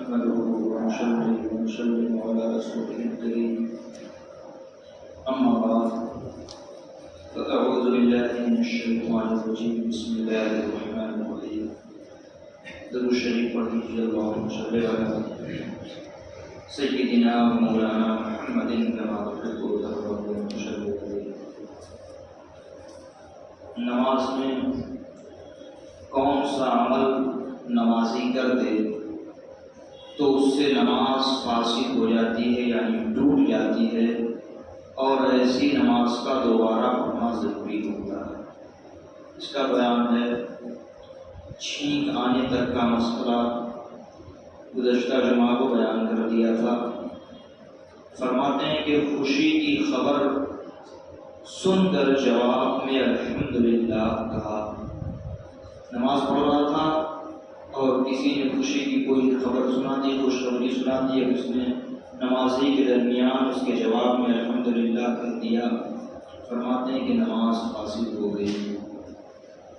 نحمده ونصلي ونسلم على رسوله الكريم أما بعد فأعوذ بالله من الشيطان الرجيم بسم الله الرحمن الرحيم درود شریف پڑھ لیجیے اللهم صل على سيدنا مولانا محمد كما تحب وترضى وصل عليه. نماز میں کون سا عمل نمازی کر دے تو اس سے نماز فاسد ہو جاتی ہے یعنی ٹوٹ جاتی ہے اور ایسی نماز کا دوبارہ پڑھنا ضروری ہوتا ہے. اس کا بیان ہے چھینک آنے تک کا مسئلہ گزشتہ جمعہ کو بیان کر دیا تھا. فرماتے ہیں کہ خوشی کی خبر سن کر جواب میں الحمدللہ کہا. نماز پڑھ رہا تھا اور کسی نے خوشی کی کوئی خبر سنا دی، خوشخبری سنا دی، اس نے نمازی کے درمیان اس کے جواب میں الحمدللہ کہہ دیا. فرماتے ہیں کہ نماز فاسد ہو گئی،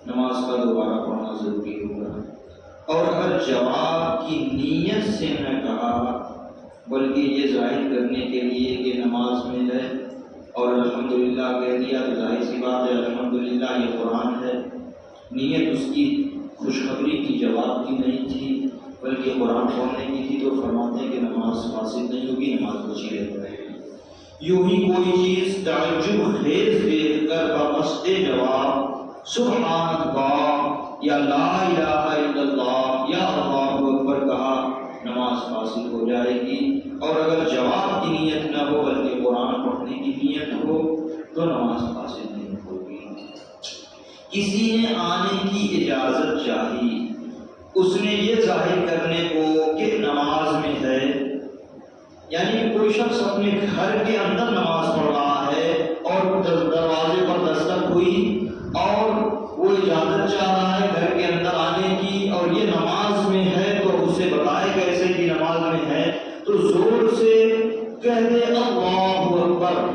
نماز کا دوبارہ پڑھنا ضروری ہوگا. اور اگر جواب کی نیت سے نہ کہا بلکہ یہ ظاہر کرنے کے لیے کہ نماز میں ہے اور الحمدللہ کہہ دیا تو ظاہر سی بات ہے الحمدللہ یہ قرآن ہے. نیت اس کی خوشخبری کی جواب کی نہیں تھی بلکہ قرآن پڑھنے کی تھی، تو فرماتے ہیں کہ نماز فاسد نہیں ہوگی، نماز بچی رہ جائے گی. یوں ہی کوئی چیز تعجب خیز دیکھ کر بقصد جواب سبحان اللہ یا لا الہ الا اللہ یا اللہ اکبر کہا، نماز فاسد ہو جائے گی. اور اگر جواب کی نیت نہ ہو بلکہ قرآن پڑھنے کی نیت ہو تو نماز فاسد نہیں ہوگی. کسی نے آنے کی اجازت چاہی، اس نے یہ ظاہر کرنے کو کہ نماز میں ہے، یعنی کوئی شخص اپنے گھر کے اندر نماز پڑھ رہا ہے اور دروازے پر دستک ہوئی اور وہ اجازت چاہ رہا ہے گھر کے اندر آنے کی اور یہ نماز میں ہے، تو اسے بتائے کیسے کہ نماز میں ہے؟ تو زور سے کہہ دے اللہ اکبر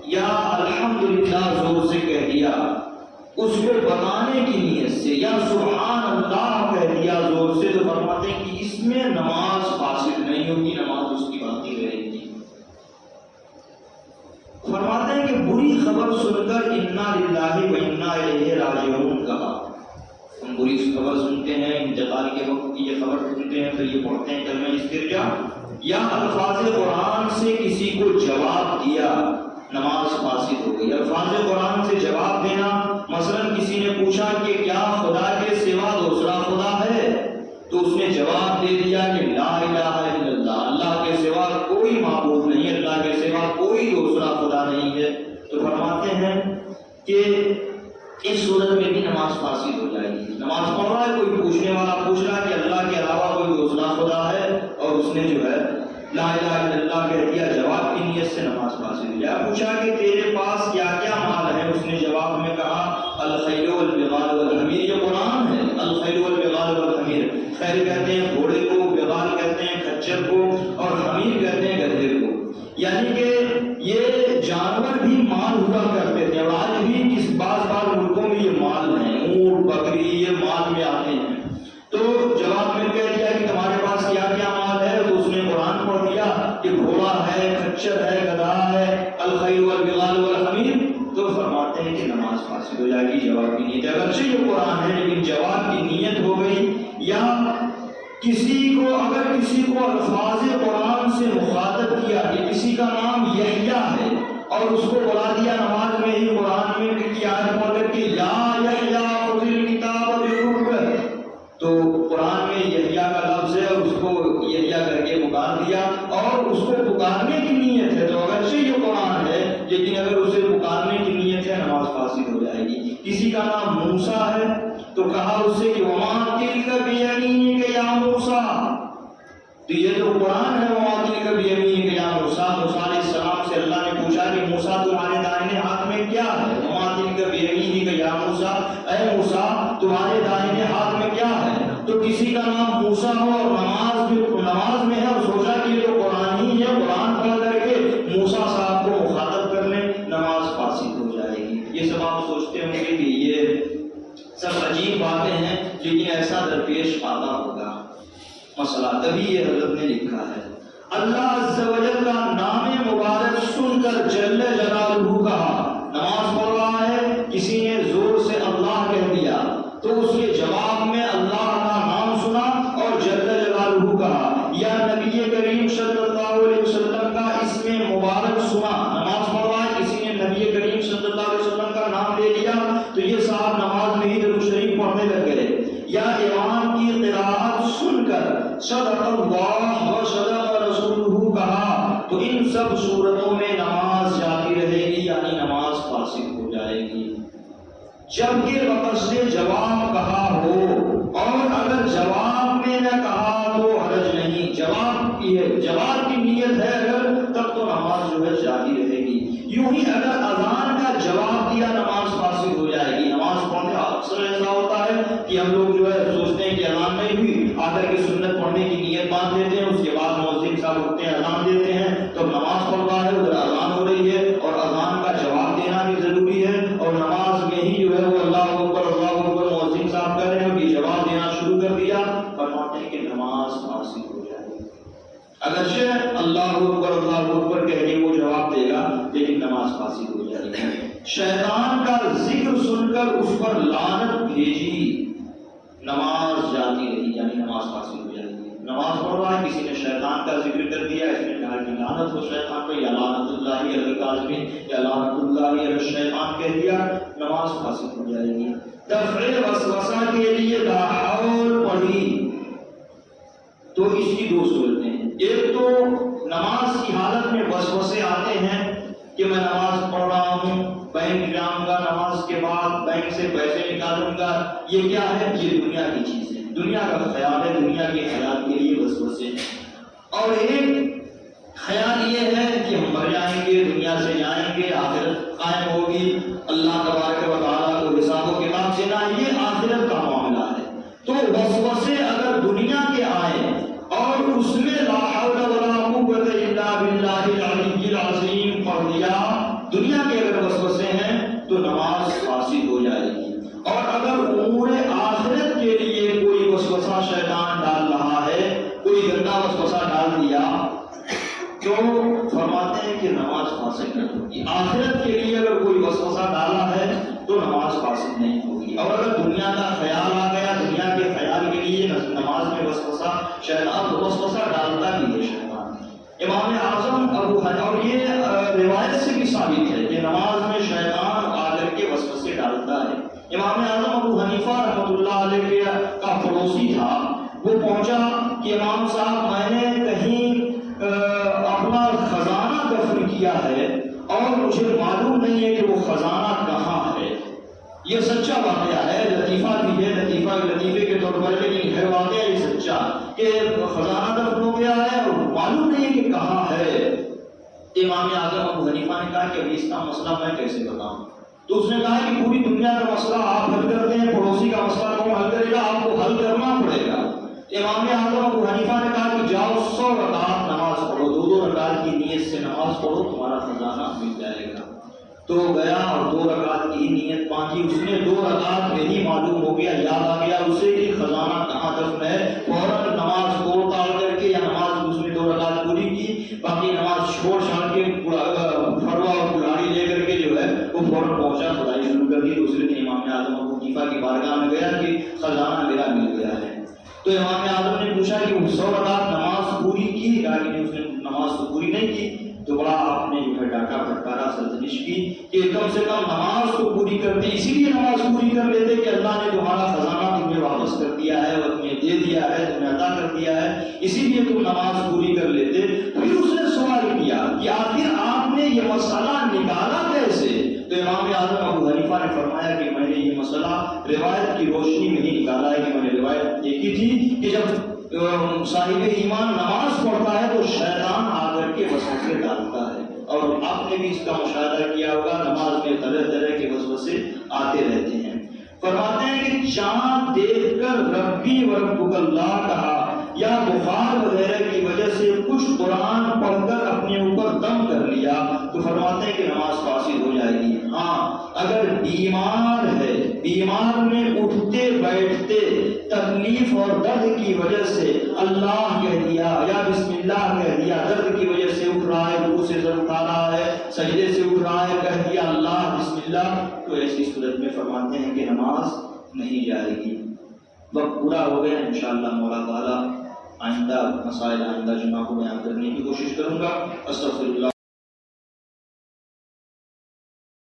یا الحمدللہ، زور سے کہہ دیا اس کو بتانے کی نیت سے، یا سبحان اللہ کہہ دیا زور سے، تو فرماتے ہیں کہ اس میں نماز فاسد نہیں ہوگی، نماز اس کی باقی رہے گی. فرماتے ہیں کہ بری خبر سن کر انا للہ و انا الیہ راجعون کہا. ہم بری خبر سنتے ہیں، انتقال کے وقت کی یہ خبر سنتے ہیں تو یہ پڑھتے ہیں کلمہ استرجاع یا الفاظ قرآن سے کسی کو جواب دیا، نماز فاسد ہو گئی. الفاظ قرآن سے جواب دینا، مثلا کسی نے پوچھا کہ کیا خدا کے سوا دوسرا خدا ہے، تو اس نے جواب دے دیا کہ لا الہ الا اللہ، اللہ کے سوا کوئی معبود نہیں، اللہ کے سوا کوئی دوسرا خدا نہیں ہے. تو فرماتے ہیں کہ اس صورت میں بھی نماز فاسد ہو جائے گی. نماز پڑھ رہا ہے، کوئی پوچھنے والا پوچھ رہا ہے کہ اللہ کے علاوہ کوئی دوسرا خدا ہے اور اس نے جو ہے لا الہ الا اللہ کہہ دیا، جواب کی نیت سے نماز فاسد ہو جائے. پوچھا کہ تیرے پاس کیا کیا مال ہے، اس نے جواب میں کہا الخیل والبغال والحمیر. یہ قرآن ہے، الخیل والبغال والحمیر. خیل کہتے ہیں گھوڑے کو، بغال کہتے ہیں خچر کو، اور حمیر کہتے ہیں گدھے کو. یعنی کہ یہ جانور بھی مال ہوا کرتے تھے اور آج بھی کس بعض ملکوں میں یہ مال ہیں، اونٹ بکری یہ مال میں آتے ہیں. تو جواب میں کہہ دیا کہ تمہارے پاس کیا کیا مال ہے، تو اس نے قرآن پڑھ دیا کہ گھوڑا ہے، خچر ہے، گدھا ہے، الخیل والبغال والحمیر. تو فرماتے ہیں کہ نماز فاسد ہو جائے گی جواب کی نیت. اگرچہ یہ قرآن ہے لیکن جواب کی نیت ہو گئی. یا اگر کسی کو الفاظ قرآن سے مخاطب کیا کہ کسی کا نام یحییٰ ہے اور اس کو بلا دیا نماز میں ہی قرآن میں کی آیت پڑھ کر کے یا یحییٰ خذ الکتاب بقوة، تو قرآن میں یحییٰ کا لفظ ہے اور اس کو یحییٰ کر کے پکار دیا اور اس کو پکارنے کی نیت ہے، تو اگرچہ یہ قرآن ہے لیکن اگر اسے پکارنے کی نیت ہے نماز فاسد ہو جائے گی. کسی کا نام موسیٰ ہے تو کہا اس سے کہ وما تلک بیمینک یا موسیٰ، تو یہ تو قرآن ہے وما تلک بیمینک یا موسیٰ. موسیٰ علیہ السلام سے اللہ نے پوچھا کہ موسیٰ تمہارے دائنے ہاتھ میں کیا ہے؟ وما تلک بیمینک یا موسیٰ، اے موسیٰ تمہارے دائنے ہاتھ میں کیا ہے؟ تو کسی کا نام موسیٰ ہو اور نماز میں ہے اور سوچا کہ یہ تو قرآن ہی ہے، قرآن پڑھ کر کے موسیٰ صاحب کو مخاطب کر لیں، نماز فاسد ہو جائے گی. یہ سب آپ سوچتے ہوں گے کہ یہ سب عجیب باتیں ہیں لیکن ایسا درپیش آتا ہوگا. مسئلہ، تبھی یہ حضرت نے لکھا ہے اللہ عز و جل کا نام مبارک سن کر جل جلالہ کہا، نماز پڑھ رہا ہے، کسی نے زور سے اللہ کہہ دیا تو اس کے جواب میں اللہ کا نام سنا اور جل جلالہ کہا، یا نبی کریم صلی اللہ علیہ وسلم کا اسم مبارک سنا، نماز پڑھ رہا ہے، کسی نے نبی کریم صلی اللہ علیہ وسلم کا نام لے لیا تو یہ صاحب نماز میں ہی درود شریف پڑھنے لگ گئے، یا امام کی قراءت سن کر صدق اللہ و صدق رسولہ کہا، تو ان سب صورتوں میں نماز جاتی رہے گی، یعنی نماز فاسد ہو جائے گی، جبکہ لفظ سے جواب کہا ہو، اور اگر جواب میں نہ کہا تو حرج نہیں، جواب کی نیت ہے اگر، تب تو نماز جو ہے جاتی رہے گی۔ یوں ہی اگر اذان کا جواب دیا نماز فاسد ہو جائے گی، نماز پڑھنے اکثر ایسا ہوتا ہے کہ ہم لوگ جو ہے سوچتے ہیں کہ اذان نہیں ہوئی، آ کر کے سنت پڑھنے کی نیت باندھ دیتے ہیں، اس کے بعد مؤذن صاحب اٹھتے ہیں اذان دیتے ہیں، تو نماز پڑھ رہا ہے ادھر اذان ہو رہی ہے، اور اذان کا جواب دینا بھی ضروری ہے، اور نماز میں ہی جو ہے وہ اللہ اکبر مؤذن صاحب کہہ رہے ہیں، کہ جواب دینا شروع کر دیا، فرماتے ہیں کہ نماز فاسد ہو جائے گی، اگرچہ اللہ اکبر کہہ کے وہ جواب دے گا لیکن نماز فاسد ہو جائے گی۔ شیطان کا ذکر سن کر اس پر لعنت بھیجی، نماز جاتی رہی، یعنی نماز فاسد ہو جائے گی۔ نماز پڑھ رہا ہے، کسی نے شیطان کا ذکر کر دیا، اس نے کہا کہ لعنت ہو شیطان پہ، یا لعنت اللہ علی الکاذبین، یا لعنت اللہ علی الشیطان کہہ دیا، نماز فاسد ہو جائے گی۔ دفع وسوسہ کے لیے لا حول پڑھی تو اس کی دو صورتیں ہیں، ایک تو نماز کی حالت میں وسوسے آتے ہیں کہ میں نماز پڑھ رہا ہوں، بینک جاؤں گا، نماز کے بعد بینک سے پیسے نکالوں گا، یہ کیا ہے؟ یہ دنیا کی چیز ہے، دنیا کا خیال ہے، دنیا کے خیال کے لیے وسوسے۔ اور ایک خیال یہ ہے کہ ہم مر جائیں گے، دنیا سے جائیں گے، آخرت قائم ہوگی، اللہ تبارک و تعالیٰ کو حساب و کتاب دینا، یہ آخرت کا معاملہ ہے۔ تو وسوسے اگر دنیا کے آئے اور اس میں لا حول ولا قوت الا باللہ العلی العظیم پڑھ دیا، دنیا کے اگر وسوسے ہیں تو نماز فاسد ہو جائے گی۔ اور اگر امور آخرت کے لیے کوئی وسوسہ شیطان ڈال رہا ہے، کوئی گندا وسوسہ ڈال دیا، تو فرماتے ہیں کہ نماز فاسد نہیں ہوگی۔ آخرت کے لیے اگر کوئی وسوسہ ڈالا ہے تو نماز فاسد نہیں ہوگی۔ اور اگر دنیا کا خیال آ گیا، دنیا کے خیال کے لیے نماز میں وسوسہ، شیطان وسوسہ ڈالتا بھی ہے شیطان۔ امام اعظم ابو حنیفہ، اور یہ روایت سے بھی ثابت ہے کہ نماز میں شیطان آ کر کے وسوسے ڈالتا ہے۔ امام اعظم ابو حنیفہ رحمۃ اللہ علیہ کا پڑوسی تھا، وہ پہنچا کہ امام صاحب میں نے کہیں اپنا خزانہ دفن کیا ہے اور مجھے معلوم نہیں ہے کہ وہ خزانہ کہاں ہے۔ یہ سچا واقعہ ہے، لطیفہ بھی ہے، لطیفے کے طور پر، لیکن ہے واقعہ یہ سچا کہ خزانہ دفن ہو گیا ہے اور معلوم نہیں ہے کہ کہاں ہے۔ امام اعظم ابو حنیفہ نے کہا کہ ابھی اس کا مسئلہ میں کیسے بتاؤں؟ تو اس نے کہا کہ پوری دنیا کا مسئلہ آپ حل کرتے ہیں، پڑوسی کا مسئلہ کون حل کرے گا؟ آپ کو حل کرنا پڑے گا۔ امام اعظم ابو حنیفہ نے کہا کہ جاؤ 100 رکعت نماز پڑھو، 2 رکعت کی نیت سے نماز پڑھو، تمہارا خزانہ مل جائے گا۔ تو گیا اور 2 رکعت کی نیت باندھی، اس نے 2 رکعت میں ہی معلوم ہو گیا، یاد آ گیا اسے کہ خزانہ کہاں دفن ہے، فوراً نماز توڑ تاڑ کر کے، یا نماز اس نے 2 رکعت پوری کی، باقی نماز چھوڑ چھاڑ کے پھڑوا اور کلاڑی لے کر کے جو ہے وہ فوراً پہنچا، خدائی شروع کر دی۔ دوسرے دن امام اعظم ابو حنیفہ کی بارگاہ میں گیا کہ خزانہ میرا مل گیا ہے۔ تو امام اعظم نے پوچھا کہ وہ 100 رکعت نماز پوری کی؟ کہا کہ اس نے نماز تو پوری نہیں کی۔ تو بڑا آپ نے جو ہے ڈاٹا پھٹکارا، سرزنش کی کہ کم سے کم نماز کو پوری کرتے، اسی لیے نماز پوری کر لیتے کہ اللہ نے تمہارا خزانہ تمہیں واپس کر دیا ہے اور تمہیں دے دیا ہے، تمہیں عطا کر دیا ہے، اسی لیے تم نماز پوری کر لیتے۔ پھر اس نے سوال کیا کہ آخر آپ نے یہ مسئلہ نکالا کیسے؟ تو امام اعظم ابو حنیفہ نے فرمایا کہ میں نے یہ مسئلہ روایت کی روشنی میں ہی نکالا ہے، کہ میں نے روایت دیکھی تھی کہ جب صاحب ایمان نماز پڑھتا ہے تو شیطان آ کر کے وسوسے ڈالتا ہے، اور آپ نے بھی اس کا مشاہدہ کیا ہوگا، نماز میں طرح طرح کے وسوسے آتے رہتے ہیں۔ فرماتے ہیں کہ چاند دیکھ کر ربی وربک اللہ کہا، یا بخار وغیرہ کی وجہ سے کچھ قرآن پڑھ کر اپنے اوپر دم کر لیا تو فرماتے ہیں کہ نماز فاسد ہو جائے گی۔ ہاں اگر بیمار ہے، بیمار میں اٹھتے بیٹھتے تکلیف اور درد کی وجہ سے اللہ کہہ دیا یا بسم اللہ کہہ دیا، درد کی وجہ سے اٹھ رہا ہے، رکوع سے سر اٹھا رہا ہے، سجدے سے اٹھ رہا ہے، کہہ دیا اللہ بسم اللہ، تو ایسی صورت میں فرماتے ہیں کہ نماز نہیں جائے گی۔ وقت پورا ہو گیا، انشاءاللہ مولا تعالیٰ آئندہ مسائل آئندہ جمعہ کو بیان کرنے کی کوشش کروں گا۔ استغفر اللہ۔